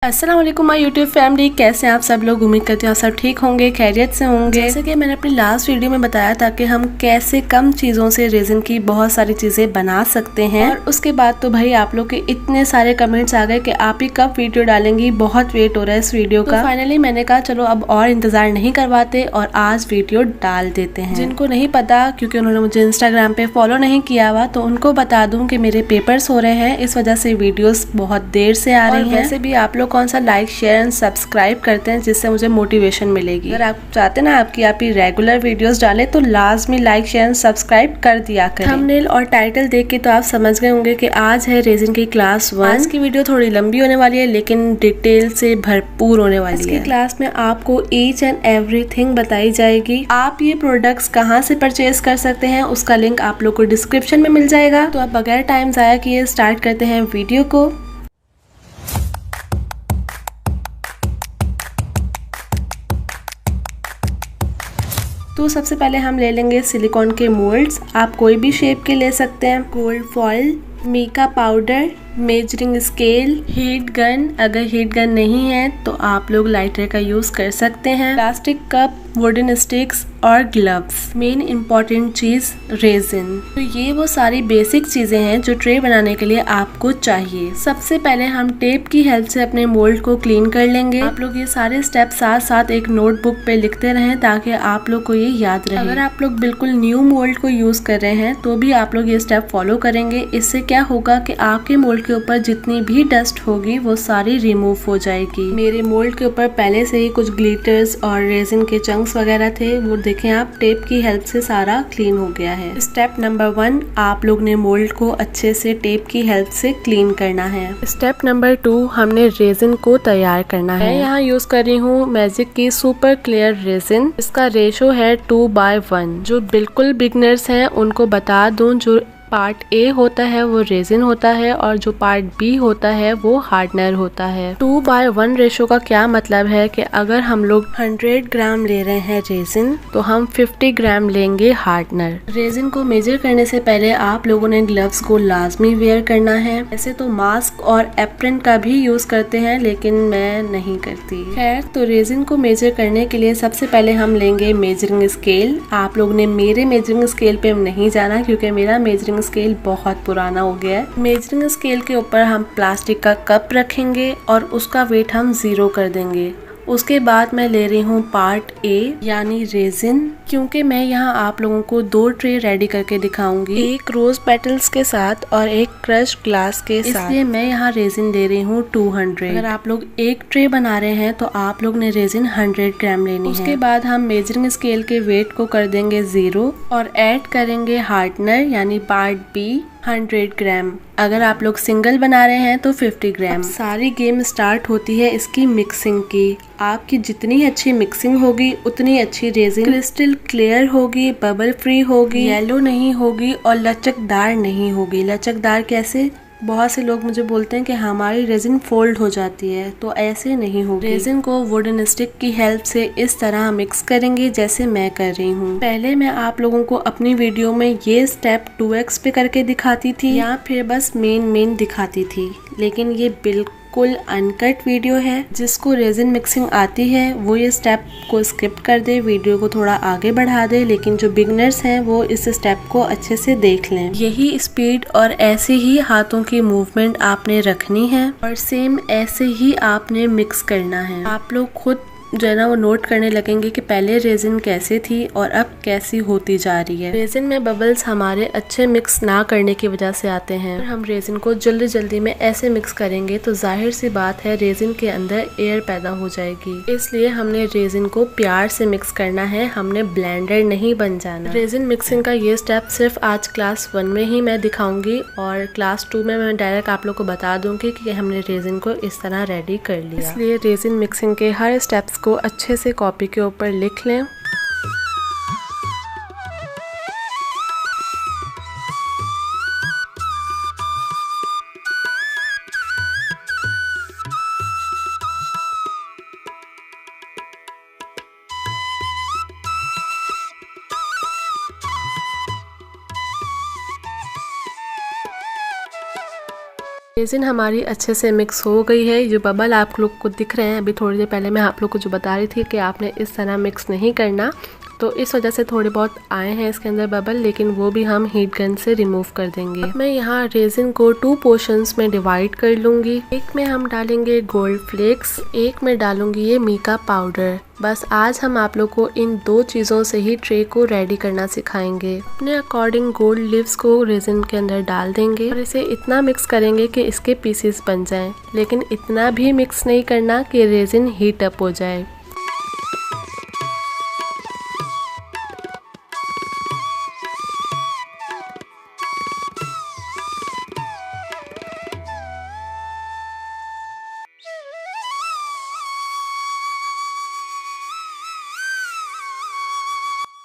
अस्सलाम वालेकुम my YouTube family, कैसे हैं आप सब लोग। उम्मीद करती हूँ आप सब ठीक होंगे, खैरियत से होंगे। जैसे कि मैंने अपनी लास्ट वीडियो में बताया था कि हम कैसे कम चीज़ों से रेजिन की बहुत सारी चीज़ें बना सकते हैं। और उसके बाद तो भाई आप लोग के इतने सारे कमेंट्स आ गए कि आप ही कब वीडियो डालेंगी, बहुत वेट हो रहा है इस वीडियो का। फाइनली मैंने कहा चलो अब और इंतजार नहीं करवाते और आज वीडियो डाल देते हैं। जिनको नहीं पता, क्योंकि उन्होंने मुझे इंस्टाग्राम पे फॉलो नहीं किया हुआ, तो उनको बता दूं कि मेरे पेपर्स हो रहे हैं, इस वजह से वीडियोस बहुत देर से आ रही हैं। वैसे भी आप लोग कौन सा लाइक शेयर एंड सब्सक्राइब करते हैं जिससे मुझे मोटिवेशन मिलेगी। अगर आप चाहते ना आप ही रेगुलर वीडियोस डालें तो लाजमी लाइक शेयर एंड सब्सक्राइब कर दिया करें। थंबनेल और टाइटल देख के तो आप समझ गए होंगे कि आज है रेजिन की क्लास 1। आज की वीडियो थोड़ी लंबी होने वाली है लेकिन डिटेल से भरपूर होने वाली है। क्लास में आपको ईच एंड एवरीथिंग बताई जाएगी। आप ये प्रोडक्ट्स कहाँ से परचेज कर सकते हैं उसका लिंक आप लोग को डिस्क्रिप्शन में मिल जाएगा। तो आप बगैर टाइम जाया किए स्टार्ट करते हैं वीडियो को। तो सबसे पहले हम ले लेंगे सिलिकॉन के मोल्ड्स। आप कोई भी शेप के ले सकते हैं। Gold foil, mica powder, measuring scale, heat gun. अगर हीट गन नहीं है तो आप लोग लाइटर का यूज कर सकते हैं। प्लास्टिक कप, वुडन स्टिक्स और ग्लव्स। मेन इम्पॉर्टेंट चीज रेजिन। तो ये वो सारी बेसिक चीजें हैं जो ट्रे बनाने के लिए आपको चाहिए। सबसे पहले हम टेप की हेल्प से अपने मोल्ड को क्लीन कर लेंगे। आप लोग ये सारे स्टेप साथ साथ एक नोटबुक पे लिखते रहें ताकि आप लोग को ये याद रहे। अगर आप लोग बिल्कुल न्यू मोल्ड को यूज कर रहे हैं तो भी आप लोग ये स्टेप फॉलो करेंगे। इससे क्या होगा कि आपके मोल्ड के ऊपर जितनी भी डस्ट होगी वो सारी रिमूव हो जाएगी। मेरे मोल्ड के ऊपर पहले से ही कुछ ग्लिटर्स और रेजिन के चंक्स वगैरह थे, वो देखें आप, टेप की हेल्प से सारा क्लीन हो गया है। स्टेप नंबर 1, आप लोग ने मोल्ड को अच्छे से टेप की हेल्प से क्लीन करना है। स्टेप नंबर 2, हमने रेजिन को तैयार करना है। मैं यहाँ यूज कर रही हूँ मैजिक की सुपर क्लियर रेजिन। इसका रेशो है 2:1। जो बिल्कुल बिगनर्स हैं उनको बता दूं, जो पार्ट ए होता है वो रेजिन होता है और जो पार्ट बी होता है वो हार्डनर होता है। 2:1 रेशो का क्या मतलब है कि अगर हम लोग 100 ग्राम ले रहे हैं रेजिन तो हम 50 ग्राम लेंगे हार्डनर। रेजिन को मेजर करने से पहले आप लोगों ने ग्लव्स को लाजमी वेयर करना है। ऐसे तो मास्क और एप्रन का भी यूज करते हैं लेकिन मैं नहीं करती। खैर, तो रेजिन को मेजर करने के लिए सबसे पहले हम लेंगे मेजरिंग स्केल। आप लोग ने मेरे मेजरिंग स्केल पे नहीं जाना क्योंकि मेरा मेजरिंग स्केल बहुत पुराना हो गया है। मेजरिंग स्केल के ऊपर हम प्लास्टिक का कप रखेंगे और उसका वेट हम 0 कर देंगे। उसके बाद मैं ले रही हूँ पार्ट ए यानी रेजिन, क्योंकि मैं यहाँ आप लोगों को 2 ट्रे रेडी करके दिखाऊंगी, एक रोज पेटल्स के साथ और एक क्रश ग्लास के साथ। इसलिए मैं यहाँ रेजिन ले रही हूँ 200। अगर आप लोग एक ट्रे बना रहे हैं तो आप लोग ने रेजिन 100 ग्राम लेनी है। उसके बाद हम मेजरिंग स्केल के वेट को कर देंगे 0 और ऐड करेंगे हार्डनर यानी पार्ट बी 100 ग्राम। अगर आप लोग सिंगल बना रहे हैं तो 50 ग्राम। सारी गेम स्टार्ट होती है इसकी मिक्सिंग की। आपकी जितनी अच्छी मिक्सिंग होगी उतनी अच्छी रेजिन क्रिस्टल क्लियर होगी, बबल फ्री होगी, येलो नहीं होगी और लचकदार नहीं होगी। लचकदार कैसे? बहुत से लोग मुझे बोलते हैं कि हमारी रेजिन फोल्ड हो जाती है, तो ऐसे नहीं होगी। रेजिन को वुडन स्टिक की हेल्प से इस तरह मिक्स करेंगे जैसे मैं कर रही हूँ। पहले मैं आप लोगों को अपनी वीडियो में ये स्टेप 2x पे करके दिखाती थी या फिर बस मेन दिखाती थी, लेकिन ये बिल्कुल अनकट वीडियो है। जिसको रेजिन मिक्सिंग आती है वो ये स्टेप को स्किप कर दे, वीडियो को थोड़ा आगे बढ़ा दे, लेकिन जो बिगनर्स हैं वो इस स्टेप को अच्छे से देख लें। यही स्पीड और ऐसे ही हाथों की मूवमेंट आपने रखनी है और सेम ऐसे ही आपने मिक्स करना है। आप लोग खुद जो है ना वो नोट करने लगेंगे कि पहले रेजिन कैसे थी और अब कैसी होती जा रही है। रेजिन में बबल्स हमारे अच्छे मिक्स ना करने की वजह से आते हैं। अगर हम रेजिन को जल्दी में ऐसे मिक्स करेंगे तो जाहिर सी बात है रेजिन के अंदर एयर पैदा हो जाएगी। इसलिए हमने रेजिन को प्यार से मिक्स करना है, हमने ब्लेंडर नहीं बन जाना। रेजिन मिक्सिंग का ये स्टेप सिर्फ आज क्लास 1 में ही मैं दिखाऊंगी और क्लास 2 में मैं डायरेक्ट आप लोग को बता दूंगी कि हमने रेजिन को इस तरह रेडी कर लिया। इसलिए रेजिन मिक्सिंग के हर स्टेप्स को अच्छे से कॉपी के ऊपर लिख लें। रेजिन हमारी अच्छे से मिक्स हो गई है। जो बबल आप लोग को दिख रहे हैं अभी थोड़ी देर पहले मैं आप लोग को जो बता रही थी कि आपने इस तरह मिक्स नहीं करना, तो इस वजह से थोड़े बहुत आए हैं इसके अंदर बबल, लेकिन वो भी हम हीट गन से रिमूव कर देंगे। अब मैं यहाँ रेजिन को 2 पोर्शंस में डिवाइड कर लूंगी। एक में हम डालेंगे गोल्ड फ्लेक्स, एक में डालूंगी ये मीका पाउडर। बस आज हम आप लोग को इन 2 चीज़ों से ही ट्रे को रेडी करना सिखाएंगे। अपने अकॉर्डिंग गोल्ड लीव्स को रेजिन के अंदर डाल देंगे और इसे इतना मिक्स करेंगे कि इसके पीसेस बन जाएं, लेकिन इतना भी मिक्स नहीं करना कि रेजिन हीट अप हो जाए।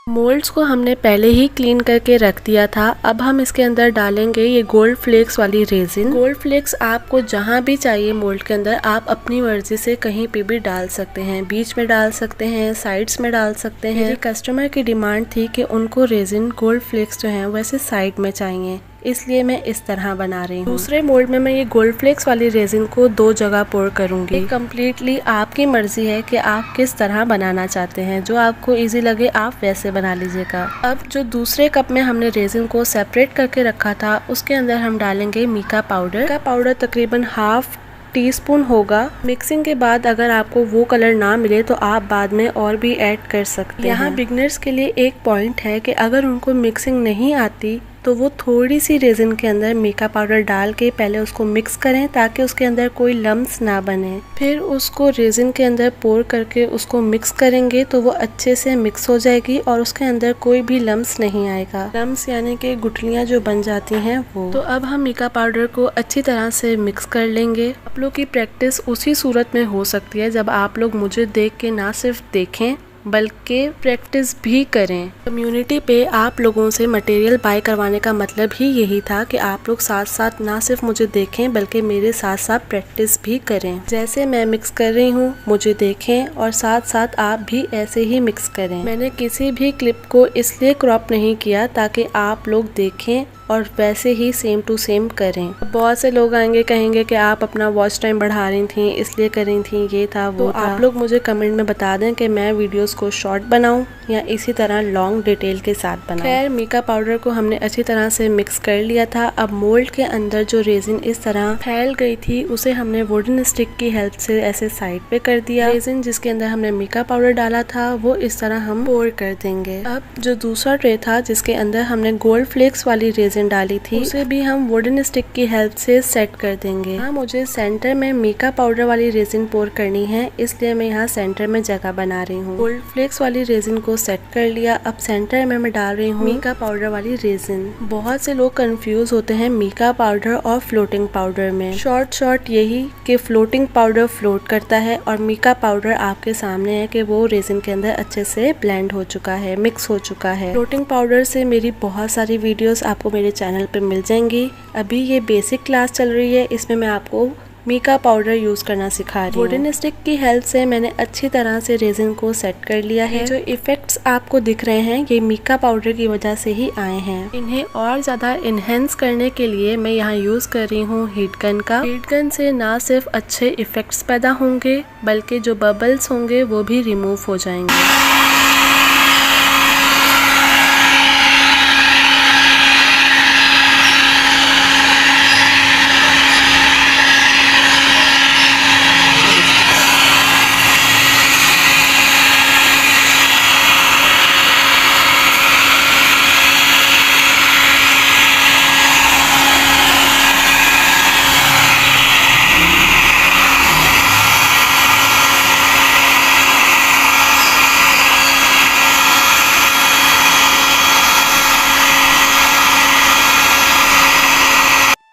मोल्ड्स को हमने पहले ही क्लीन करके रख दिया था। अब हम इसके अंदर डालेंगे ये गोल्ड फ्लेक्स वाली रेजिन। गोल्ड फ्लेक्स आपको जहाँ भी चाहिए मोल्ड के अंदर आप अपनी मर्जी से कहीं पे भी डाल सकते हैं, बीच में डाल सकते हैं, साइड्स में डाल सकते हैं। मेरे कस्टमर की डिमांड थी कि उनको रेजिन गोल्ड फ्लेक्स जो है वैसे साइड में चाहिए, इसलिए मैं इस तरह बना रही हूँ। दूसरे मोल्ड में मैं ये गोल्ड फ्लेक्स वाली रेजिन को 2 जगह पोर करूंगी। कम्प्लीटली आपकी मर्जी है कि आप किस तरह बनाना चाहते हैं, जो आपको इजी लगे आप वैसे बना लीजिएगा। अब जो दूसरे कप में हमने रेजिन को सेपरेट करके रखा था उसके अंदर हम डालेंगे मीका पाउडर। का पाउडर तकरीबन हाफ टीस्पून होगा। मिक्सिंग के बाद अगर आपको वो कलर ना मिले तो आप बाद में और भी ऐड कर सकते हैं। यहाँ बिगनर्स के लिए एक पॉइंट है कि अगर उनको मिक्सिंग नहीं आती तो वो थोड़ी सी रेजिन के अंदर मीका पाउडर डाल के पहले उसको मिक्स करें ताकि उसके अंदर कोई लम्स ना बने। फिर उसको रेजिन के अंदर पोर करके उसको मिक्स करेंगे तो वो अच्छे से मिक्स हो जाएगी और उसके अंदर कोई भी लम्स नहीं आएगा। लम्स यानी कि गुठलियाँ जो बन जाती हैं वो। तो अब हम मीका पाउडर को अच्छी तरह से मिक्स कर लेंगे। आप लोग की प्रैक्टिस उसी सूरत में हो सकती है जब आप लोग मुझे देख के ना सिर्फ देखें बल्कि प्रैक्टिस भी करें। कम्युनिटी पे आप लोगों से मटेरियल बाय करवाने का मतलब ही यही था कि आप लोग साथ साथ ना सिर्फ मुझे देखें बल्कि मेरे साथ साथ प्रैक्टिस भी करें। जैसे मैं मिक्स कर रही हूँ मुझे देखें और साथ साथ आप भी ऐसे ही मिक्स करें। मैंने किसी भी क्लिप को इसलिए क्रॉप नहीं किया ताकि आप लोग देखें और वैसे ही सेम टू सेम करें। बहुत से लोग आएंगे कहेंगे कि आप अपना वॉच टाइम बढ़ा रही थी, इसलिए कर रही थी, ये था वो था। आप लोग मुझे कमेंट में बता दें कि मैं वीडियोस को शॉर्ट बनाऊं या इसी तरह लॉन्ग डिटेल के साथ बनाऊं। खैर मीका पाउडर को हमने अच्छी तरह से मिक्स कर लिया था। अब मोल्ड के अंदर जो रेजिन इस तरह फैल गई थी उसे हमने वुडन स्टिक की हेल्प से ऐसे साइड पे कर दिया। रेजिन जिसके अंदर हमने मीका पाउडर डाला था वो इस तरह हम पोर कर देंगे। अब जो दूसरा ट्रे था जिसके अंदर हमने गोल्ड फ्लेक्स वाली रेजिन डाली थी उसे भी हम वुडन स्टिक की हेल्प से सेट कर देंगे। यहाँ मुझे सेंटर में मीका पाउडर वाली रेजिन पोर करनी है, इसलिए मैं यहाँ सेंटर में जगह बना रही हूँ। गोल्ड फ्लेक्स वाली रेजिन को सेट कर लिया। अब सेंटर में मैं डाल रही हूँ मीका पाउडर वाली रेजिन। बहुत से लोग कंफ्यूज होते हैं मीका पाउडर और फ्लोटिंग पाउडर में। शॉर्ट यही कि फ्लोटिंग पाउडर फ्लोट करता है और मीका पाउडर आपके सामने है कि वो रेजिन के अंदर अच्छे से ब्लेंड हो चुका है, मिक्स हो चुका है। फ्लोटिंग पाउडर से मेरी बहुत सारी वीडियोस आपको मेरे चैनल पे मिल जाएंगी। अभी ये बेसिक क्लास चल रही है, इसमें मैं आपको मीका पाउडर यूज करना सिखा रही हूँ। वुडन स्टिक की हेल्प से मैंने अच्छी तरह से रेजिन को सेट कर लिया है। जो इफेक्ट्स आपको दिख रहे हैं ये मीका पाउडर की वजह से ही आए हैं। इन्हें और ज्यादा इनहेंस करने के लिए मैं यहाँ यूज कर रही हूँ हीट गन का। हीट गन से ना सिर्फ अच्छे इफेक्ट्स पैदा होंगे बल्कि जो बबल्स होंगे वो भी रिमूव हो जाएंगे।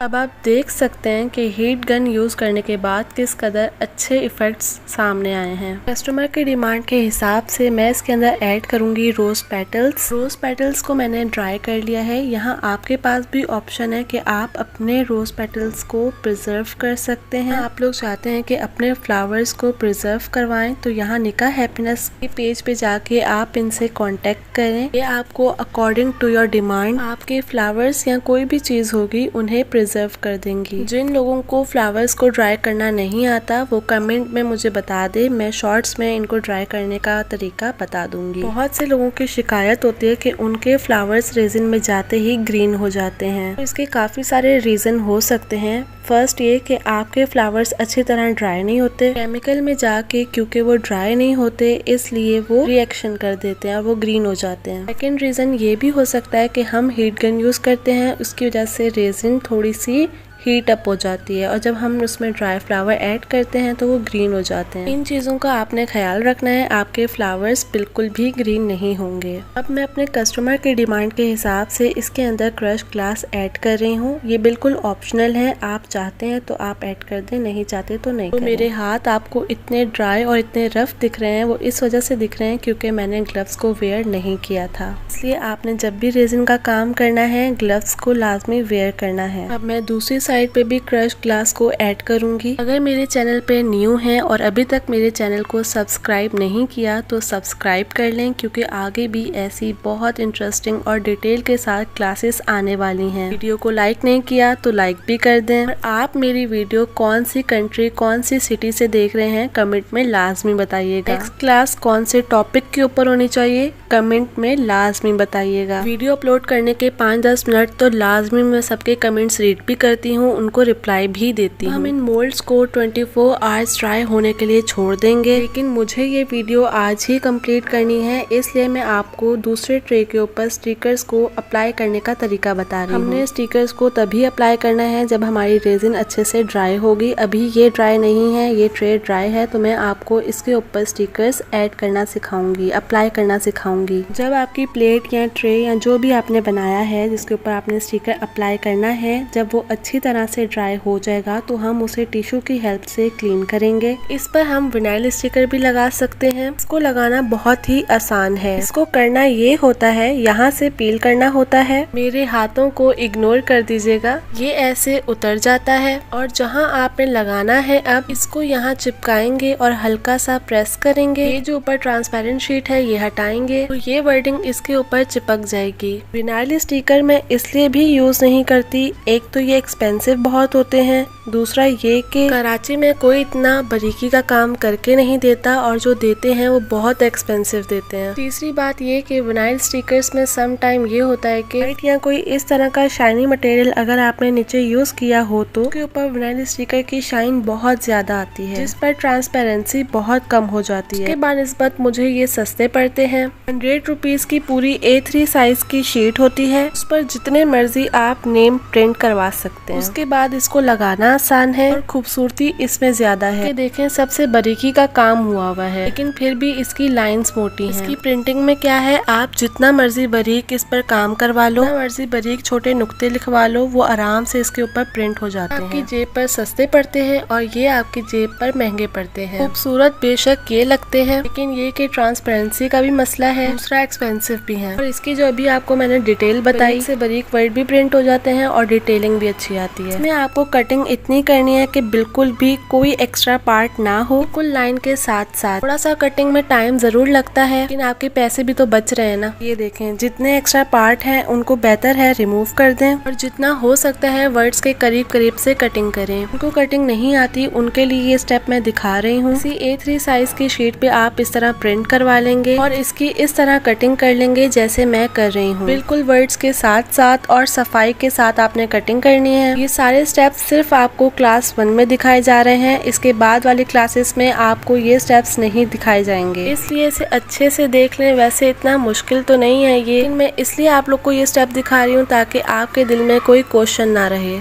अब आप देख सकते हैं कि हीट गन यूज करने के बाद किस कदर अच्छे इफेक्ट्स सामने आए हैं। कस्टमर की डिमांड के हिसाब से मैं इसके अंदर ऐड करूंगी रोज पेटल्स। रोज पेटल्स को मैंने ड्राई कर लिया है। यहाँ आपके पास भी ऑप्शन है कि आप अपने रोज पेटल्स को प्रिजर्व कर सकते हैं। आप लोग चाहते हैं कि अपने फ्लावर्स को प्रिजर्व करवाएं तो यहाँ निका हैप्पीनेस के पेज पे जाके आप इनसे कांटेक्ट करें। ये आपको अकॉर्डिंग टू योर डिमांड आपके फ्लावर्स या कोई भी चीज होगी उन्हें प्रिजर्व सर्व कर देंगी। जिन लोगों को फ्लावर्स को ड्राई करना नहीं आता वो कमेंट में मुझे बता दे, मैं शॉर्ट्स में इनको ड्राई करने का तरीका बता दूंगी। बहुत से लोगों की शिकायत होती है कि उनके फ्लावर्स रेजिन में जाते ही ग्रीन हो जाते हैं। तो इसके काफी सारे रीजन हो सकते हैं। फर्स्ट ये कि आपके फ्लावर्स अच्छी तरह ड्राई नहीं होते, केमिकल में जाके क्योंकि वो ड्राई नहीं होते इसलिए वो रिएक्शन कर देते हैं और वो ग्रीन हो जाते हैं। सेकेंड रीजन ये भी हो सकता है कि हम हीट गन यूज करते हैं, उसकी वजह से रेजिन थोड़ी सी हीट अप हो जाती है और जब हम उसमें ड्राई फ्लावर ऐड करते हैं तो वो ग्रीन हो जाते हैं। इन चीज़ों का आपने ख्याल रखना है, आपके फ्लावर्स बिल्कुल भी ग्रीन नहीं होंगे। अब मैं अपने कस्टमर की डिमांड के हिसाब से इसके अंदर क्रश ग्लास ऐड कर रही हूँ। ये बिल्कुल ऑप्शनल है, आप चाहते हैं तो आप ऐड कर दें, नहीं चाहते तो नहीं। तो मेरे हाथ आपको इतने ड्राई और इतने रफ दिख रहे हैं वो इस वजह से दिख रहे हैं क्योंकि मैंने ग्लव्स को वेयर नहीं किया था। इसलिए आपने जब भी रेजिन का काम करना है ग्लव्स को लाजमी वेयर करना है। अब मैं दूसरी साइड पे भी क्रश ग्लास को ऐड करूंगी। अगर मेरे चैनल पे न्यू हैं और अभी तक मेरे चैनल को सब्सक्राइब नहीं किया तो सब्सक्राइब कर लें क्योंकि आगे भी ऐसी बहुत इंटरेस्टिंग और डिटेल के साथ क्लासेस आने वाली हैं। वीडियो को लाइक नहीं किया तो लाइक भी कर दें और आप मेरी वीडियो कौन सी कंट्री कौन सी सिटी से देख रहे हैं कमेंट में लाजमी बताइएगा। नेक्स्ट क्लास कौन से टॉपिक के ऊपर होनी चाहिए कमेंट में लाजमी बताइएगा। वीडियो अपलोड करने के 5-10 मिनट तो लाजमी मैं सबके कमेंट्स रीड भी करती हूँ, उनको रिप्लाई भी देती हूँ। हम इन मोल्ड्स को 24 आवर्स ड्राई होने के लिए छोड़ देंगे, लेकिन मुझे ये वीडियो आज ही कंप्लीट करनी है इसलिए मैं आपको दूसरे ट्रे के ऊपर स्टिकर्स को अप्लाई करने का तरीका बता रही हूँ। हमने स्टिकर्स को तभी अप्लाई करना है जब हमारी रेजिन अच्छे से ड्राई होगी। अभी ये ड्राई नहीं है, ये ट्रे ड्राई है तो मैं आपको इसके ऊपर स्टिकर्स ऐड करना सिखाऊंगी, अप्लाई करना सिखाऊंगी। जब आपकी प्लेट या ट्रे या जो भी आपने बनाया है जिसके ऊपर आपने स्टिकर अप्लाई करना है, जब वो अच्छी तरह से ड्राई हो जाएगा तो हम उसे टिश्यू की हेल्प से क्लीन करेंगे। इस पर हम विनाइल स्टिकर भी लगा सकते हैं। इसको लगाना बहुत ही आसान है। इसको करना ये होता है, यहाँ से पील करना होता है। मेरे हाथों को इग्नोर कर दीजिएगा, ये ऐसे उतर जाता है और जहाँ आपने लगाना है अब इसको यहाँ चिपकाएंगे और हल्का सा प्रेस करेंगे। ये जो ऊपर ट्रांसपेरेंट शीट है ये हटाएंगे तो ये वर्डिंग इसके ऊपर चिपक जाएगी। विनाइल स्टिकर मैं इसलिए भी यूज नहीं करती, एक तो ये एक्सपेंसिव बहुत होते हैं, दूसरा ये कि कराची में कोई इतना बारीकी का काम करके नहीं देता और जो देते हैं वो बहुत एक्सपेंसिव देते हैं। तीसरी बात ये कि विनाइल स्टिकर्स में सम टाइम ये होता है कि व्हाइट या कोई इस तरह का शाइनी मटेरियल अगर आपने नीचे यूज किया हो तो उसके ऊपर विनाइल स्टिकर की शाइन बहुत ज्यादा आती है जिस पर ट्रांसपेरेंसी बहुत कम हो जाती है। इसके बानिस्बत मुझे ये सस्ते पड़ते हैं। 100 रुपीज की पूरी A3 साइज की शीट होती है, उस पर जितने मर्जी आप नेम प्रिंट करवा सकते हैं। उसके बाद इसको लगाना आसान है और खूबसूरती इसमें ज्यादा है। ये देखें सबसे बारीकी का काम हुआ हुआ है लेकिन फिर भी इसकी लाइंस मोटी हैं। इसकी प्रिंटिंग में क्या है, आप जितना मर्जी बारीक इस पर काम करवा लो, जितना मर्जी बारीक छोटे नुक्ते लिखवा लो, वो आराम से इसके ऊपर प्रिंट हो जाते हैं। आपकी जेब पर सस्ते पड़ते हैं और ये आपकी जेब पर महंगे पड़ते हैं। खूबसूरत बेशक ये लगते हैं लेकिन ये कि ट्रांसपेरेंसी का भी मसला है, दूसरा एक्सपेंसिव भी है। और इसकी जो अभी आपको मैंने डिटेल बताई से बारीक वर्ड भी प्रिंट हो जाते हैं और डिटेलिंग भी अच्छी आती है। इसमें आपको कटिंग इतनी करनी है कि बिल्कुल भी कोई एक्स्ट्रा पार्ट ना हो, बिल्कुल लाइन के साथ साथ। थोड़ा सा कटिंग में टाइम जरूर लगता है लेकिन आपके पैसे भी तो बच रहे हैं ना। ये देखें जितने एक्स्ट्रा पार्ट हैं उनको बेहतर है रिमूव कर दें और जितना हो सकता है वर्ड्स के करीब करीब से कटिंग करें। उनको कटिंग नहीं आती उनके लिए ये स्टेप मैं दिखा रही हूँ। इसी A3 साइज की शीट पे आप इस तरह प्रिंट करवा लेंगे और इसकी इस तरह कटिंग कर लेंगे जैसे मैं कर रही हूँ। बिल्कुल वर्ड्स के साथ साथ और सफाई के साथ आपने कटिंग करनी है। ये सारे स्टेप्स सिर्फ आपको क्लास 1 में दिखाए जा रहे हैं, इसके बाद वाली क्लासेस में आपको ये स्टेप्स नहीं दिखाए जाएंगे, इसलिए इसे अच्छे से देख लें। वैसे इतना मुश्किल तो नहीं है ये, लेकिन मैं इसलिए आप लोग को ये स्टेप दिखा रही हूँ ताकि आपके दिल में कोई क्वेश्चन ना रहे।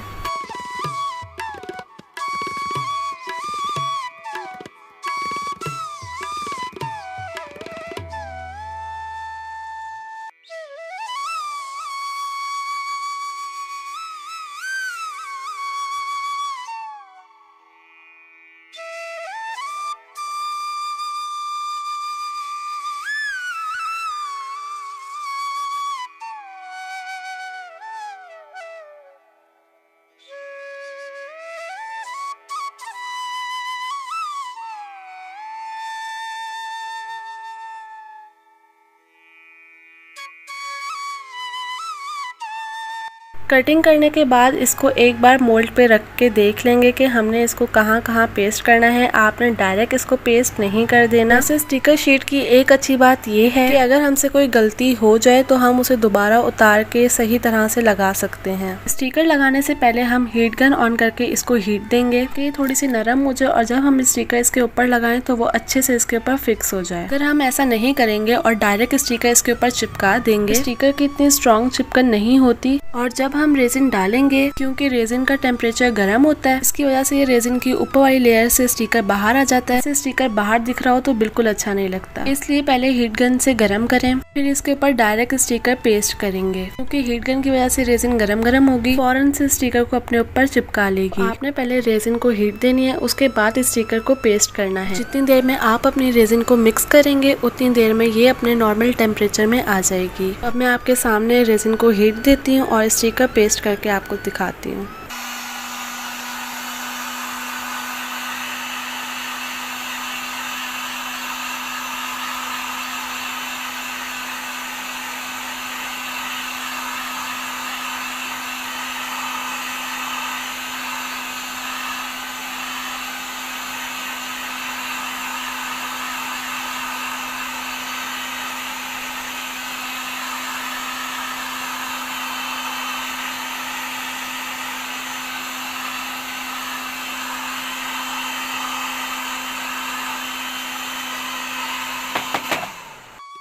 कटिंग करने के बाद इसको एक बार मोल्ड पे रख के देख लेंगे कि हमने इसको कहाँ कहाँ पेस्ट करना है। आपने डायरेक्ट इसको पेस्ट नहीं कर देना। वैसे स्टिकर शीट की एक अच्छी बात ये है कि अगर हमसे कोई गलती हो जाए तो हम उसे दोबारा उतार के सही तरह से लगा सकते हैं। स्टिकर लगाने से पहले हम हीट गन ऑन करके इसको हीट देंगे कि ये थोड़ी सी नरम हो जाए और जब हम स्टिकर इसके ऊपर लगाएं तो वो अच्छे से इसके ऊपर फिक्स हो जाए। अगर हम ऐसा नहीं करेंगे और डायरेक्ट स्टिकर इसके ऊपर चिपका देंगे, स्टिकर की इतनी स्ट्रॉन्ग चिपकन नहीं होती और जब हम रेजिन डालेंगे, क्योंकि रेजिन का टेम्परेचर गर्म होता है, इसकी वजह से ये रेजिन की ऊपर वाली लेयर से स्टिकर बाहर आ जाता है। स्टिकर बाहर दिख रहा हो तो बिल्कुल अच्छा नहीं लगता। इसलिए पहले हीट गन से गर्म करें, फिर इसके ऊपर डायरेक्ट स्टिकर पेस्ट करेंगे। क्योंकि हीट गन की वजह से रेजिन गरम होगी, फौरन से स्टिकर को अपने ऊपर चिपका लेगी। आपने पहले रेजिन को हीट देनी है, उसके बाद स्टिकर को पेस्ट करना है। जितनी देर में आप अपनी रेजिन को मिक्स करेंगे उतनी देर में ये अपने नॉर्मल टेम्परेचर में आ जाएगी। अब मैं आपके सामने रेजिन को हीट देती हूँ और स्टिकर पेस्ट करके आपको दिखाती हूँ।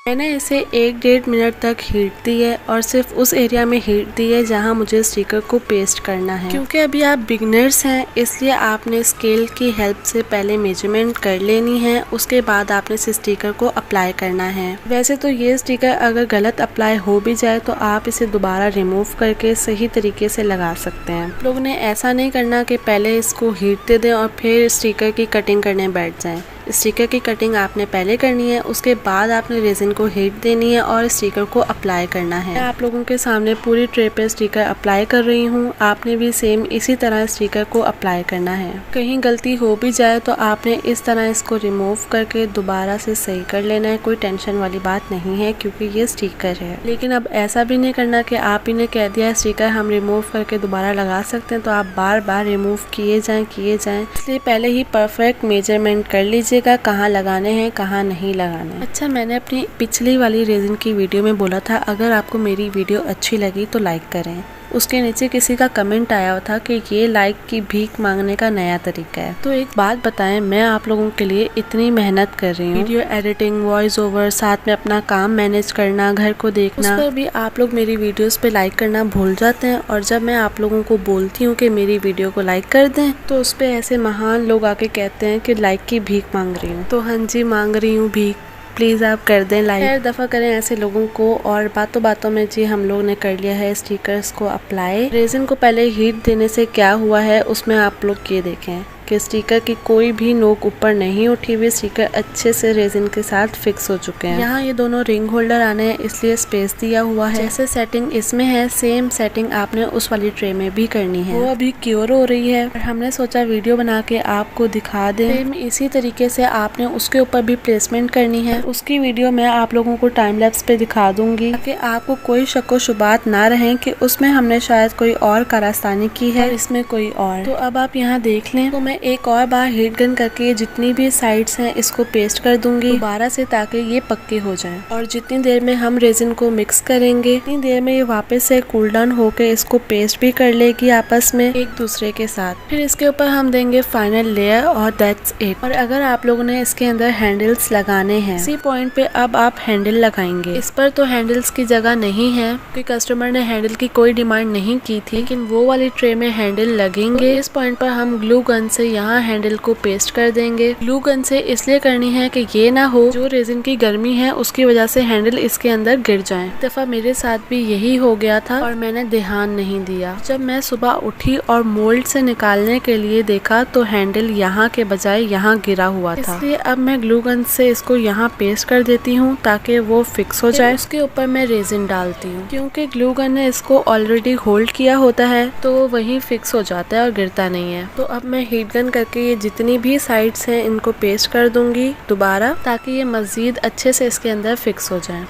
मैंने इसे 1-1.5 मिनट तक हीट दी है और सिर्फ उस एरिया में हीट दी है जहां मुझे स्टिकर को पेस्ट करना है। क्योंकि अभी आप बिगनर्स हैं, इसलिए आपने स्केल की हेल्प से पहले मेजरमेंट कर लेनी है, उसके बाद आपने इस स्टिकर को अप्लाई करना है। वैसे तो ये स्टिकर अगर गलत अप्लाई हो भी जाए तो आप इसे दोबारा रिमूव करके सही तरीके से लगा सकते हैं। लोगों ने ऐसा नहीं करना कि पहले इसको हीट दे दें और फिर स्टिकर की कटिंग करने बैठ जाएं। स्टिकर की कटिंग आपने पहले करनी है, उसके बाद आपने रेजिन को हीट देनी है और स्टिकर को अप्लाई करना है। मैं आप लोगों के सामने पूरी ट्रे पे स्टिकर अप्लाई कर रही हूँ। आपने भी सेम इसी तरह स्टिकर को अप्लाई करना है। कहीं गलती हो भी जाए तो आपने इस तरह इसको रिमूव करके दोबारा से सही कर लेना है। कोई टेंशन वाली बात नहीं है क्योंकि ये स्टिकर है। लेकिन अब ऐसा भी नहीं करना कि आप ही ने कह दिया स्टिकर हम रिमूव करके दोबारा लगा सकते हैं तो आप बार बार रिमूव किए जाएं। इसलिए पहले ही परफेक्ट मेजरमेंट कर लीजिए कहाँ लगाने हैं कहाँ नहीं लगाने। अच्छा, मैंने अपनी पिछली वाली रेजिन की वीडियो में बोला था अगर आपको मेरी वीडियो अच्छी लगी तो लाइक करें। उसके नीचे किसी का कमेंट आया था कि ये लाइक की भीख मांगने का नया तरीका है। तो एक बात बताएं, मैं आप लोगों के लिए इतनी मेहनत कर रही हूँ, वीडियो एडिटिंग, वॉइस ओवर, साथ में अपना काम मैनेज करना, घर को देखना, उस पर भी आप लोग मेरी वीडियोस पे लाइक करना भूल जाते हैं। और जब मैं आप लोगों को बोलती हूँ कि मेरी वीडियो को लाइक कर दें तो उस पर ऐसे महान लोग आके कहते हैं कि लाइक की भीख मांग रही हूँ। तो हाँ जी, मांग रही हूँ भीख, प्लीज़ आप कर दें लाइक। हर दफ़ा करें ऐसे लोगों को। और बातों बातों में जी हम लोग ने कर लिया है स्टिकर्स को अप्लाई। रेजिन को पहले हीट देने से क्या हुआ है उसमें आप लोग ये देखें कि स्टिकर की कोई भी नोक ऊपर नहीं उठी हुई। स्टिकर अच्छे से रेजिन के साथ फिक्स हो चुके हैं। यहाँ ये दोनों रिंग होल्डर आने हैं इसलिए स्पेस दिया हुआ है। जैसे सेटिंग इसमें है सेम सेटिंग आपने उस वाली ट्रे में भी करनी है। वो अभी क्योर हो रही है और हमने सोचा वीडियो बना के आपको दिखा दें। सेम इसी तरीके से आपने उसके ऊपर भी प्लेसमेंट करनी है। उसकी वीडियो मैं आप लोगों को टाइम लैप्स पे दिखा दूंगी ताकि आपको कोई शक व शुबात ना रहे कि उसमें हमने शायद कोई और कारस्तानी की है, इसमें कोई और। तो अब आप यहाँ देख लें। तो मैं एक और बार हीट गन करके जितनी भी साइड्स हैं इसको पेस्ट कर दूंगी दोबारा से ताकि ये पक्के हो जाएं। और जितनी देर में हम रेजिन को मिक्स करेंगे उतनी देर में ये वापस से कूल डाउन होकर इसको पेस्ट भी कर लेगी आपस में एक दूसरे के साथ। फिर इसके ऊपर हम देंगे फाइनल लेयर और दैट्स इट। और अगर आप लोगों ने इसके अंदर हैंडल्स लगाने हैं, इसी पॉइंट पे अब आप हैंडल लगाएंगे। इस पर तो हैंडल्स की जगह नहीं है क्योंकि कस्टमर ने हैंडल की कोई डिमांड नहीं की थी, लेकिन वो वाली ट्रे में हैंडल लगेंगे। इस पॉइंट पर हम ग्लू गन से यहाँ हैंडल को पेस्ट कर देंगे। ग्लू गन से इसलिए करनी है कि ये ना हो जो रेजिन की गर्मी है उसकी वजह से हैंडल इसके अंदर गिर जाए। एक दफा मेरे साथ भी यही हो गया था और मैंने ध्यान नहीं दिया। जब मैं सुबह उठी और मोल्ड से निकालने के लिए देखा तो हैंडल यहाँ के बजाय यहाँ गिरा हुआ था। इसलिए अब मैं ग्लू गन से इसको यहाँ पेस्ट कर देती हूँ ताकि वो फिक्स हो जाए। उसके ऊपर मैं रेजिन डालती हूँ क्योंकि ग्लू गन ने इसको ऑलरेडी होल्ड किया होता है तो वो वहीं फिक्स हो जाता है और गिरता नहीं है। तो अब मैं हीट गन करके ये जितनी भी साइड्स हैं इनको पेस्ट कर दूंगी दोबारा ताकि ये मजीद अच्छे से इसके अंदर फिक्स हो जाए।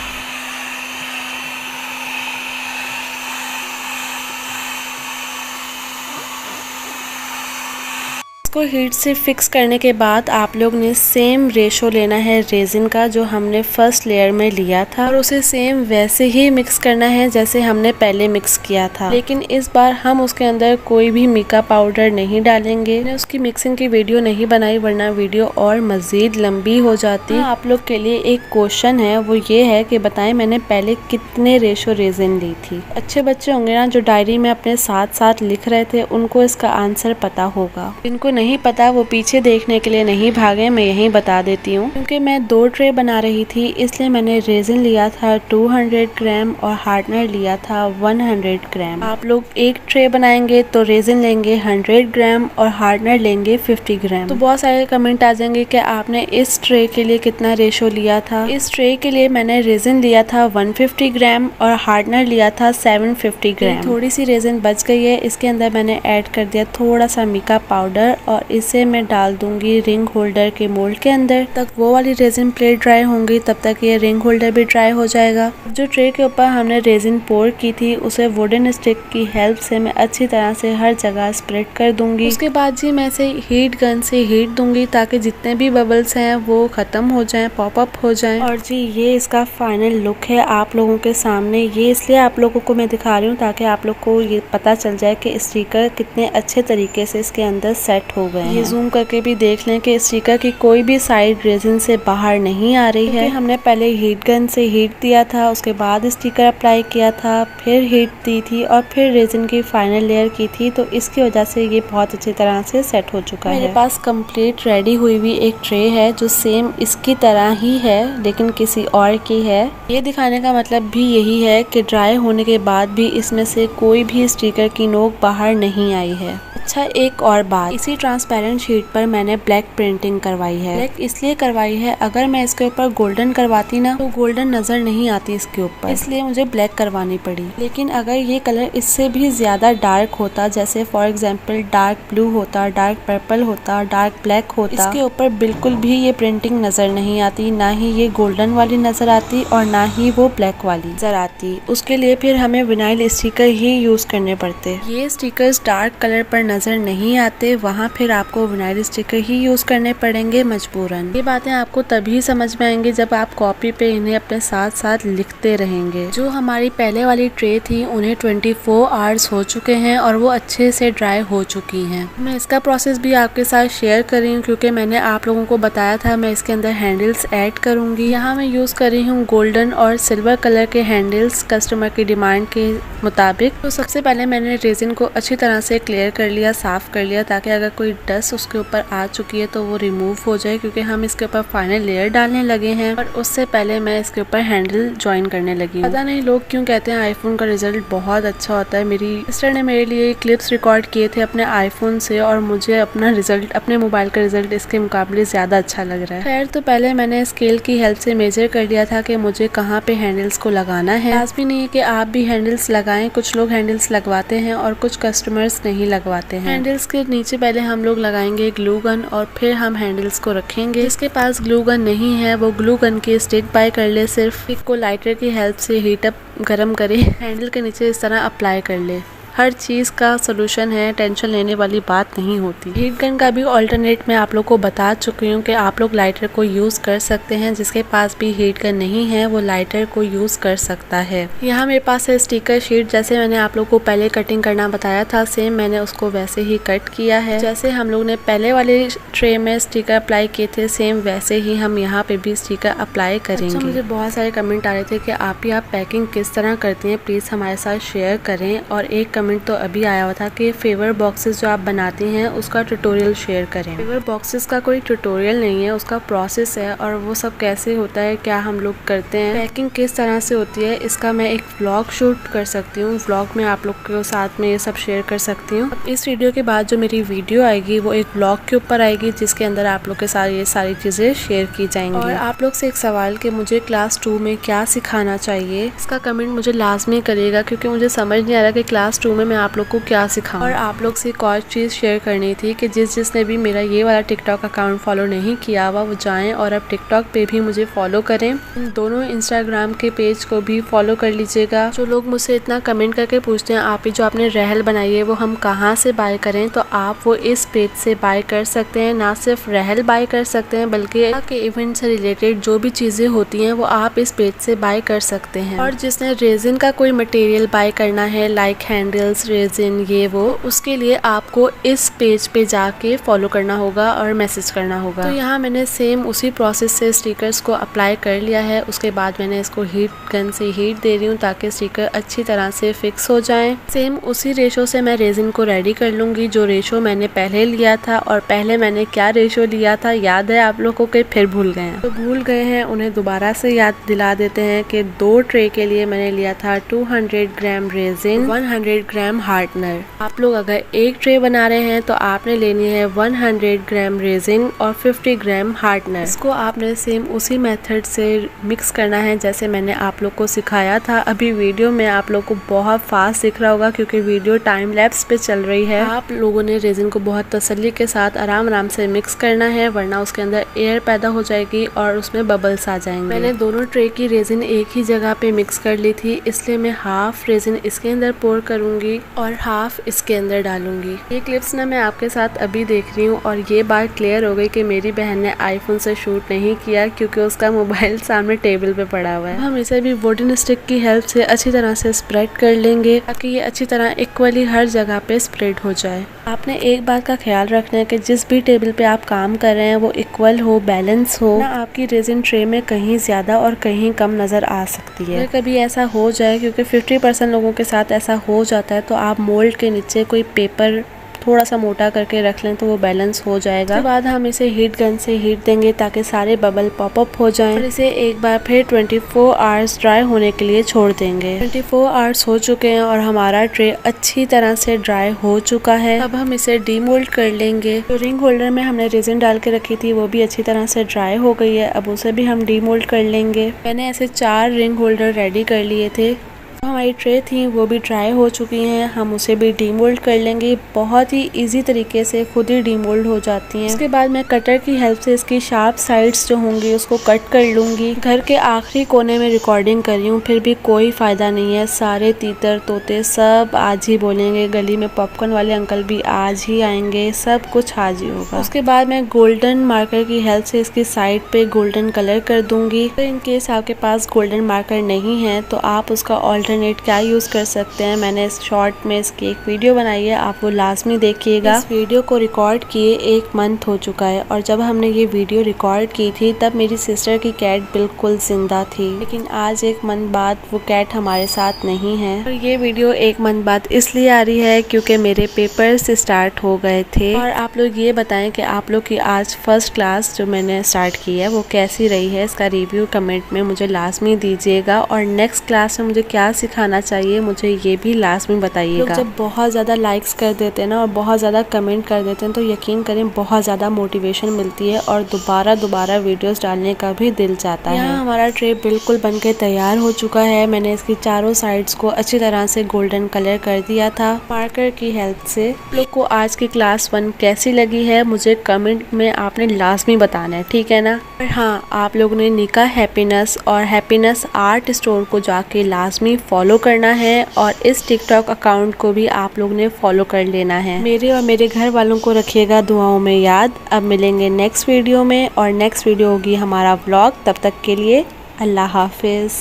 इसको हीट से फिक्स करने के बाद आप लोग ने सेम रेशो लेना है रेजिन का जो हमने फर्स्ट लेयर में लिया था और उसे सेम वैसे ही मिक्स करना है जैसे हमने पहले मिक्स किया था। लेकिन इस बार हम उसके अंदर कोई भी मीका पाउडर नहीं डालेंगे। मैंने उसकी मिक्सिंग की वीडियो नहीं बनाई वरना वीडियो और मजीद लंबी हो जाती। आप लोग के लिए एक क्वेश्चन है, वो ये है कि बताएं मैंने पहले कितने रेशो रेजिन ली थी। अच्छे बच्चे होंगे ना जो डायरी में अपने साथ साथ लिख रहे थे, उनको इसका आंसर पता होगा। जिनको नहीं पता वो पीछे देखने के लिए नहीं भागे, मैं यही बता देती हूँ। क्योंकि मैं 2 ट्रे बना रही थी इसलिए मैंने रेजिन लिया था 200 ग्राम और हार्डनर लिया था 100 ग्राम। आप लोग एक ट्रे बनाएंगे तो रेजिन लेंगे 100 ग्राम और हार्डनर लेंगे 50 ग्राम। तो बहुत सारे कमेंट आ जाएंगे कि आपने इस ट्रे के लिए कितना रेशो लिया था। इस ट्रे के लिए मैंने रेजिन लिया था 150 ग्राम और हार्डनर लिया था 750 ग्राम। थोड़ी सी रेजिन बच गई है, इसके अंदर मैंने ऐड कर दिया थोड़ा सा मीका पाउडर और इसे मैं डाल दूंगी रिंग होल्डर के मोल्ड के अंदर। तक वो वाली रेजिन प्लेट ड्राई होंगी तब तक ये रिंग होल्डर भी ड्राई हो जाएगा। जो ट्रे के ऊपर हमने रेजिन पोर की थी उसे वुडन स्टिक की हेल्प से मैं अच्छी तरह से हर जगह स्प्रेड कर दूंगी। उसके बाद जी मैं इसे हीट गन से हीट दूंगी ताकि जितने भी बबल्स हैं वो खत्म हो जाएं, पॉप अप हो जाएं। और जी ये इसका फाइनल लुक है आप लोगों के सामने। ये इसलिए आप लोगों को मैं दिखा रही हूँ ताकि आप लोग को ये पता चल जाए कि स्टिकर कितने अच्छे तरीके से इसके अंदर सेट हो गए हैं। ये जूम करके भी देख लें कि स्टिकर की कोई भी साइड रेजिन से बाहर नहीं आ रही है। हमने पहले हीट गन से हीट दिया था, उसके बाद स्टिकर अप्लाई किया था, फिर हीट दी थी और फिर रेजिन की फाइनल लेयर की थी, तो इसकी वजह से ये बहुत अच्छी तरह से सेट हो चुका है। मेरे पास कंप्लीट रेडी हुई हुई एक ट्रे है जो सेम इसकी तरह ही है लेकिन किसी और की है। ये दिखाने का मतलब भी यही है कि ड्राई होने के बाद भी इसमें से कोई भी स्टिकर की नोक बाहर नहीं आई है। अच्छा एक और बात, इसी ट्रांसपेरेंट शीट पर मैंने ब्लैक प्रिंटिंग करवाई है। ब्लैक इसलिए करवाई है, अगर मैं इसके ऊपर गोल्डन करवाती ना तो गोल्डन नजर नहीं आती इसके ऊपर, इसलिए मुझे ब्लैक करवानी पड़ी। लेकिन अगर ये कलर इससे भी ज्यादा डार्क होता, जैसे फॉर एग्जाम्पल डार्क ब्लू होता, डार्क पर्पल होता, डार्क ब्लैक होता, इसके ऊपर बिल्कुल भी ये प्रिंटिंग नजर नहीं आती, ना ही ये गोल्डन वाली नजर आती और ना ही वो ब्लैक वाली नजर आती। उसके लिए फिर हमें विनाइल स्टिकर ही यूज करने पड़ते। ये स्टिकर्स डार्क कलर पर नजर नहीं आते, वहाँ फिर आपको विनाइल स्टिकर ही यूज करने पड़ेंगे मजबूरन। ये बातें आपको तभी समझ में आएंगी जब आप कॉपी पे इन्हें अपने साथ साथ लिखते रहेंगे। जो हमारी पहले वाली ट्रे थी उन्हें 24 आवर्स हो चुके हैं और वो अच्छे से ड्राई हो चुकी हैं। मैं इसका प्रोसेस भी आपके साथ शेयर कर रही हूँ क्योंकि मैंने आप लोगों को बताया था मैं इसके अंदर हैंडल्स ऐड करूंगी। यहाँ मैं यूज कर रही हूँ गोल्डन और सिल्वर कलर के हैंडल्स कस्टमर की डिमांड के मुताबिक। तो सबसे पहले मैंने रेजिन को अच्छी तरह से क्लियर कर लिया, साफ कर लिया, ताकि अगर कोई डस्ट उसके ऊपर आ चुकी है तो वो रिमूव हो जाए, क्योंकि हम इसके ऊपर फाइनल लेयर डालने लगे हैं। और उससे पहले मैं इसके ऊपर हैंडल ज्वाइन करने लगी। पता नहीं लोग क्यों कहते हैं आईफोन का रिजल्ट बहुत अच्छा होता है। मेरी सिस्टर ने मेरे लिए क्लिप्स रिकॉर्ड किए थे अपने आईफोन से और मुझे अपना रिजल्ट, अपने मोबाइल का रिजल्ट इसके मुकाबले ज्यादा अच्छा लग रहा है। खैर तो पहले मैंने स्केल की हेल्प से मेजर कर लिया था कि मुझे कहाँ पे हैंडल्स को लगाना है। लाजमी नहीं है कि आप भी हैंडल्स लगाएं, कुछ लोग हैंडल्स लगवाते हैं और कुछ कस्टमर्स नहीं लगवाते हैं। हैंडल्स के नीचे पहले हम लोग लगाएंगे ग्लू गन और फिर हम हैंडल्स को रखेंगे। जिसके पास ग्लू गन नहीं है वो ग्लू गन की स्टिक बाय कर ले, सिर्फ स्टिक को लाइटर की हेल्प से हीट अप गर्म करे, हैंडल के नीचे इस तरह अप्लाई कर ले। हर चीज़ का सोल्यूशन है, टेंशन लेने वाली बात नहीं होती। हीट गन का भी ऑल्टरनेट मैं आप लोग को बता चुकी हूँ कि आप लोग लाइटर को यूज़ कर सकते हैं। जिसके पास भी हीट गन नहीं है वो लाइटर को यूज़ कर सकता है। यहाँ मेरे पास है स्टिकर शीट, जैसे मैंने आप लोग को पहले कटिंग करना बताया था सेम मैंने उसको वैसे ही कट किया है। जैसे हम लोग ने पहले वाले ट्रे में स्टिकर अप्लाई किए थे सेम वैसे ही हम यहाँ पे भी स्टिकर अप्लाई करेंगे। अच्छा, मुझे बहुत सारे कमेंट आ रहे थे कि आप पैकिंग किस तरह करती हैं, प्लीज़ हमारे साथ शेयर करें। और एक कमेंट तो अभी आया हुआ था कि फेवर बॉक्सेस जो आप बनाती हैं उसका ट्यूटोरियल शेयर करें। फेवर बॉक्सेस का कोई ट्यूटोरियल नहीं है, उसका प्रोसेस है और वो सब कैसे होता है, क्या हम लोग करते हैं, पैकिंग किस तरह से होती है, इसका मैं एक व्लॉग शूट कर सकती हूँ। व्लॉग में आप लोग के साथ में ये सब शेयर कर सकती हूँ। इस वीडियो के बाद जो मेरी वीडियो आएगी वो एक व्लॉग के ऊपर आएगी जिसके अंदर आप लोग के साथ ये सारी चीजें शेयर की जाएंगी। और आप लोग से एक सवाल कि मुझे क्लास 2 में क्या सिखाना चाहिए, इसका कमेंट मुझे लाजमी करिएगा क्योंकि मुझे समझ नहीं आ रहा कि क्लास 2 2 में मैं आप लोग को क्या सिखाऊं। और आप लोग से एक और चीज़ शेयर करनी थी कि जिसने भी मेरा ये वाला टिकटॉक अकाउंट फॉलो नहीं किया हुआ वो जाएं और अब टिकटॉक पे भी मुझे फॉलो करें। दोनों इंस्टाग्राम के पेज को भी फॉलो कर लीजिएगा। जो लोग मुझसे इतना कमेंट करके पूछते हैं आप ही जो आपने रहल बनाई है वो हम कहाँ से बाय करें, तो आप वो इस पेज से बाय कर सकते हैं। ना सिर्फ रहल बाय कर सकते हैं बल्कि के इवेंट से रिलेटेड जो भी चीजें होती हैं वो आप इस पेज से बाय कर सकते हैं। और जिसने रेजिन का कोई मटेरियल बाय करना है लाइक हैंडल्स, रेजिन, ये वो, उसके लिए आपको इस पेज पे जाके फॉलो करना होगा और मैसेज करना होगा। तो यहाँ मैंने सेम उसी प्रोसेस से स्टिकर्स को अप्लाई कर लिया है। उसके बाद मैंने इसको हीट गन से हीट दे रही हूँ ताकि स्टिकर अच्छी तरह से फिक्स हो जाए। सेम उसी रेशो से मैं रेजिन को रेडी कर लूंगी जो रेशो मैंने पहले लिया था। और पहले मैंने क्या रेशो लिया था याद है आप लोगों को? फिर भूल गए हैं। तो भूल गए हैं उन्हें दोबारा से याद दिला देते हैं कि 2 ट्रे के लिए मैंने लिया था 200 ग्राम रेजिन, 100 ग्राम हार्डनर। आप लोग अगर एक ट्रे बना रहे हैं तो आपने लेनी है 100 ग्राम रेजिन और 50 ग्राम हार्डनर। इसको आपने सेम उसी मेथड से मिक्स करना है जैसे मैंने आप लोग को सिखाया था। अभी वीडियो में आप लोग को बहुत फास्ट दिख रहा होगा क्योंकि वीडियो टाइम लैप्स पे चल रही है। आप लोगों ने रेजिन को बहुत तसल्ली के साथ आराम से मिक्स करना है वरना उसके अंदर एयर पैदा हो जाएगी और उसमें बबल्स आ जाएंगे। मैंने दोनों ट्रे की रेजिन एक ही जगह पे मिक्स कर ली थी, इसलिए मैं हाफ रेजिन इसके अंदर पोर करूंगी और हाफ इसके अंदर डालूंगी। ये क्लिप्स ना मैं आपके साथ अभी देख रही हूँ और ये बात क्लियर हो गई कि मेरी बहन ने आईफोन से शूट नहीं किया क्योंकि उसका मोबाइल सामने टेबल पे पड़ा हुआ है। हम इसे भी वुडन स्टिक की हेल्प से अच्छी तरह से स्प्रेड कर लेंगे ताकि ये अच्छी तरह इक्वली हर जगह पे स्प्रेड हो जाए। आपने एक बात का ख्याल रखना है कि जिस भी टेबल पे आप काम कर रहे हैं वो इक्वल हो, बैलेंस हो ना। आपकी रेजिन ट्रे में कहीं ज्यादा और कहीं कम नजर आ सकती है। कभी ऐसा हो जाए क्योंकि 50% लोगों के साथ ऐसा हो जाता है तो आप मोल्ड के नीचे कोई पेपर थोड़ा सा मोटा करके रख लें तो वो बैलेंस हो जाएगा। उसके बाद हम इसे हीट गन से हीट देंगे ताकि सारे बबल पॉप अप हो जाएं। और इसे एक बार फिर 24 आवर्स ड्राई होने के लिए छोड़ देंगे। 24 आवर्स हो चुके हैं और हमारा ट्रे अच्छी तरह से ड्राई हो चुका है। अब हम इसे डीमोल्ड कर लेंगे। तो रिंग होल्डर में हमने रेजिन डाल के रखी थी वो भी अच्छी तरह से ड्राई हो गई है। अब उसे भी हम डीमोल्ड कर लेंगे। मैंने ऐसे 4 रिंग होल्डर रेडी कर लिए थे। हमारी ट्रे थी वो भी ड्राई हो चुकी हैं, हम उसे भी डीमोल्ड कर लेंगे। बहुत ही इजी तरीके से खुद ही डीमोल्ड हो जाती हैं। उसके बाद मैं कटर की हेल्प से इसकी शार्प साइड्स जो होंगी उसको कट कर लूंगी। घर के आखिरी कोने में रिकॉर्डिंग कर रही हूँ फिर भी कोई फायदा नहीं है, सारे तीतर तोते सब आज ही बोलेंगे। गली में पॉपकॉर्न वाले अंकल भी आज ही आएंगे, सब कुछ आज ही होगा। उसके बाद मैं गोल्डन मार्कर की हेल्प से इसकी साइड पे गोल्डन कलर कर दूंगी। तो इन केस आपके पास गोल्डन मार्कर नहीं है तो आप उसका ऑल्टरनेट क्या यूज कर सकते हैं। मैंने इस शॉर्ट में इसकी एक वीडियो बनाई है, आप वो लाजमी देखिएगा। इस वीडियो को रिकॉर्ड किए 1 मंथ हो चुका है और जब हमने ये वीडियो रिकॉर्ड की थी तब मेरी सिस्टर की कैट बिल्कुल जिंदा थी, लेकिन आज 1 मंथ बाद वो कैट हमारे साथ नहीं है। और ये वीडियो 1 मंथ बाद इसलिए आ रही है क्योंकि मेरे पेपर्स स्टार्ट हो गए थे। और आप लोग ये बताएं कि आप लोग की आज फर्स्ट क्लास जो मैंने स्टार्ट की है वो कैसी रही है, इसका रिव्यू कमेंट में मुझे लाजमी दीजिएगा। और नेक्स्ट क्लास में मुझे क्या सिखाना चाहिए मुझे ये भी लास्ट में बताइएगा। जब बहुत ज़्यादा लाइक्स कर देते हैं ना और बहुत ज़्यादा कमेंट कर देते हैं तो यकीन करें बहुत ज़्यादा मोटिवेशन मिलती है और दोबारा वीडियोस डालने का भी दिल चाहता है। यहाँ हमारा ट्रे बिल्कुल बनके तैयार हो चुका है। मैंने इसकी चारों साइड्स को अच्छी तरह से गोल्डन कलर कर दिया था मार्कर की हेल्प से। लोग को आज की क्लास 1 कैसी लगी है मुझे कमेंट में आपने लाजमी बताना है, ठीक है ना। और हाँ, आप लोगों ने निका हैप्पीनेस और हैप्पीनेस आर्ट स्टोर को जाके लाजमी फॉलो करना है और इस टिकटॉक अकाउंट को भी आप लोग ने फॉलो कर लेना है। मेरे और मेरे घर वालों को रखिएगा दुआओं में याद। अब मिलेंगे नेक्स्ट वीडियो में और नेक्स्ट वीडियो होगी हमारा व्लॉग। तब तक के लिए अल्लाह हाफिज।